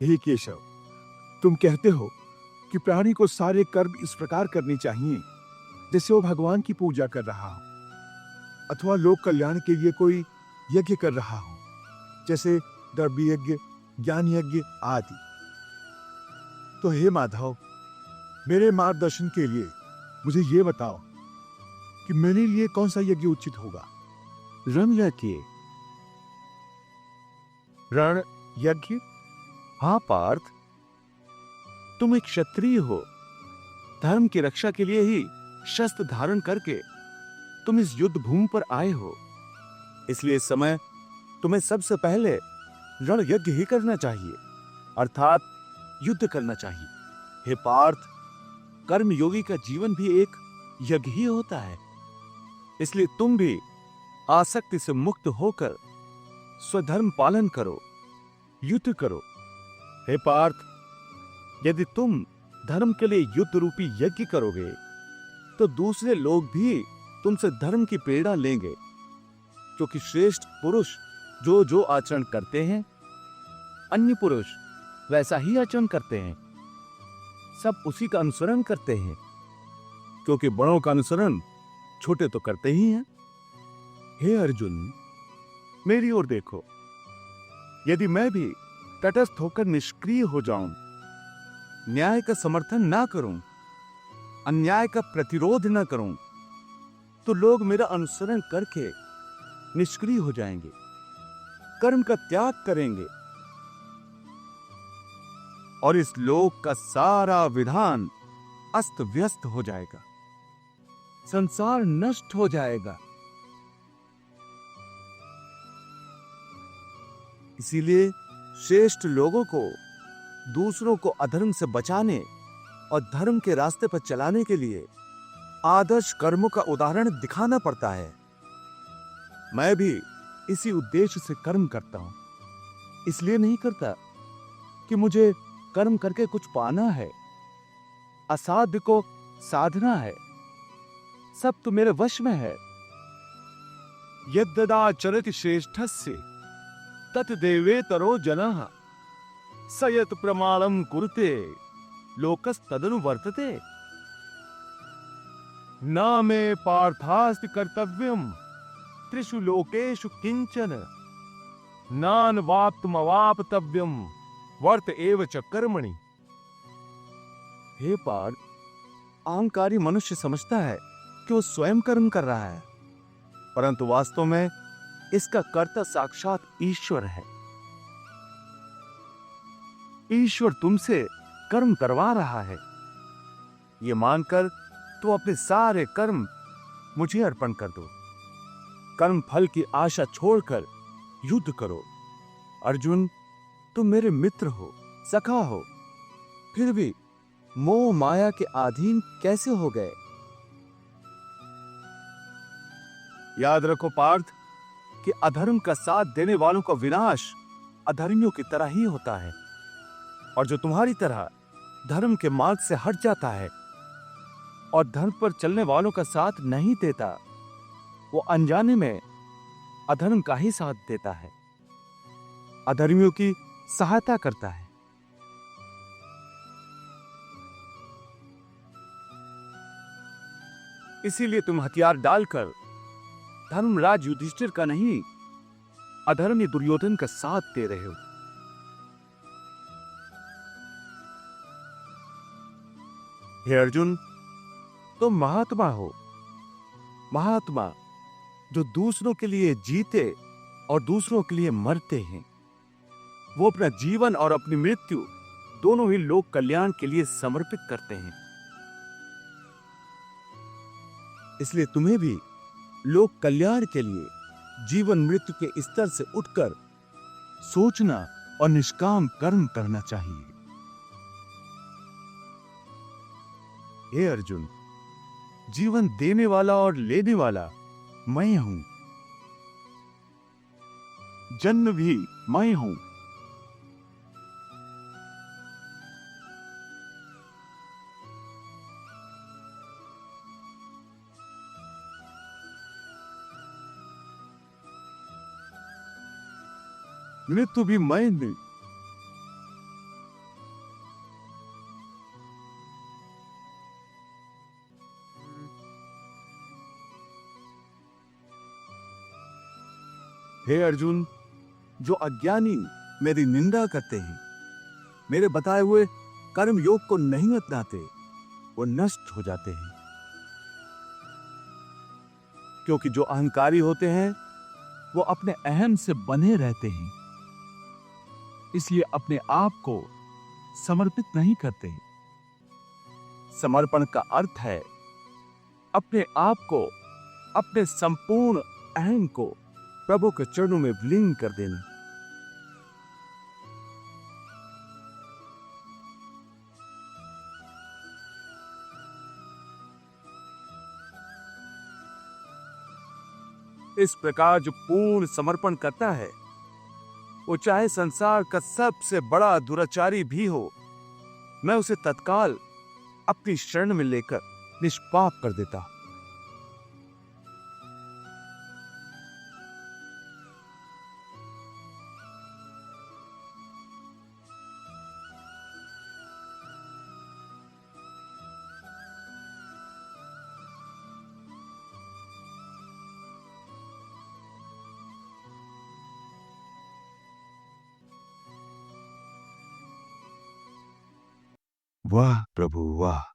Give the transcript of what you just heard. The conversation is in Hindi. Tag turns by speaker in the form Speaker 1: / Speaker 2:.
Speaker 1: हे केशव, तुम कहते हो कि प्राणी को सारे कर्म इस प्रकार करने चाहिए जैसे वो भगवान की पूजा कर रहा हो अथवा लोक कल्याण के लिए कोई यज्ञ कर रहा हो, जैसे द्रव्य यज्ञ, ज्ञान यज्ञ आदि। तो हे माधव, मेरे मार्गदर्शन के लिए मुझे ये बताओ कि मेरे लिए कौन सा यज्ञ उचित होगा।
Speaker 2: रण यज्ञ।
Speaker 1: रण यज्ञ?
Speaker 2: हाँ पार्थ, तुम एक क्षत्रिय हो। धर्म की रक्षा के लिए ही शस्त्र धारण करके तुम इस युद्ध भूमि पर आए हो। इसलिए इस समय तुम्हें सबसे पहले रण यज्ञ ही करना चाहिए, अर्थात युद्ध करना चाहिए। हे पार्थ, कर्म योगी का जीवन भी एक यज्ञ ही होता है। इसलिए तुम भी आसक्ति से मुक्त होकर स्वधर्म पालन करो, युद्ध करो। हे पार्थ, यदि तुम धर्म के लिए युद्ध रूपी यज्ञ करोगे तो दूसरे लोग भी तुमसे धर्म की प्रेरणा लेंगे, क्योंकि श्रेष्ठ पुरुष जो जो आचरण करते हैं, अन्य पुरुष वैसा ही आचरण करते हैं। सब उसी का अनुसरण करते हैं, क्योंकि बड़ों का अनुसरण छोटे तो करते ही हैं।
Speaker 1: हे अर्जुन,
Speaker 2: मेरी ओर देखो। यदि मैं भी तटस्थ होकर निष्क्रिय हो जाऊं, न्याय का समर्थन ना करूं, अन्याय का प्रतिरोध ना करूं, तो लोग मेरा अनुसरण करके निष्क्रिय हो जाएंगे, कर्म का त्याग करेंगे और इस लोक का सारा विधान अस्त व्यस्त हो जाएगा, संसार नष्ट हो जाएगा। इसीलिए श्रेष्ठ लोगों को दूसरों को अधर्म से बचाने और धर्म के रास्ते पर चलाने के लिए आदर्श कर्मों का उदाहरण दिखाना पड़ता है। मैं भी इसी उद्देश्य से कर्म करता हूं। इसलिए नहीं करता कि मुझे कर्म करके कुछ पाना है, असाध्य को साधना है। सब तो मेरे वश में है।
Speaker 1: यद्यदाचरति श्रेष्ठस्य तत्देवेतरो जनः स यत् प्रमाणं कुरुते लोकस्तदनुवर्तते। न मे पार्थास्ति कर्तव्यं त्रिषु लोकेषु किंचन नानवाप्तमवाप्तव्यं वर्त एव च कर्मणि।
Speaker 2: हे पार्थ, अहंकारी मनुष्य समझता है कि वो स्वयं कर्म कर रहा है, परंतु वास्तव में इसका कर्ता साक्षात ईश्वर है। ईश्वर तुमसे कर्म करवा रहा है, ये मानकर तो अपने सारे कर्म मुझे अर्पण कर दो। कर्म फल की आशा छोड़कर युद्ध करो। अर्जुन, तुम मेरे मित्र हो, सखा हो, फिर भी मोह माया के अधीन कैसे हो गए? याद रखो पार्थ कि अधर्म का साथ देने वालों का विनाश अधर्मियों की तरह ही होता है, और जो तुम्हारी तरह धर्म के मार्ग से हट जाता है और धर्म पर चलने वालों का साथ नहीं देता, वो अनजाने में अधर्म का ही साथ देता है, अधर्मियों की सहायता करता है। इसीलिए तुम हथियार डालकर धर्मराज युधिष्ठिर का नहीं, अधर्मी दुर्योधन का साथ दे रहे हो। हे अर्जुन, तुम महात्मा हो, महात्मा जो दूसरों के लिए जीते और दूसरों के लिए मरते हैं। वो अपना जीवन और अपनी मृत्यु दोनों ही लोक कल्याण के लिए समर्पित करते हैं। इसलिए तुम्हें भी लोक कल्याण के लिए जीवन मृत्यु के स्तर से उठकर सोचना और निष्काम कर्म करना चाहिए। हे अर्जुन, जीवन देने वाला और लेने वाला मैं हूं, जन्म भी मैं हूं। मृत्यु भी मैं हूं। हे अर्जुन, जो अज्ञानी मेरी निंदा करते हैं, मेरे बताए हुए कर्म योग को नहीं अपनाते, वो नष्ट हो जाते हैं। क्योंकि जो अहंकारी होते हैं वो अपने अहम से बंधे रहते हैं, इसलिए अपने आप को समर्पित नहीं करते। समर्पण का अर्थ है अपने आप को, अपने संपूर्ण अहम को प्रभु के चरणों में विलीन कर देना। इस प्रकार जो पूर्ण समर्पण करता है, वो चाहे संसार का सबसे बड़ा दुराचारी भी हो, मैं उसे तत्काल अपनी शरण में लेकर निष्पाप कर देता।
Speaker 1: वाह प्रभु वाह!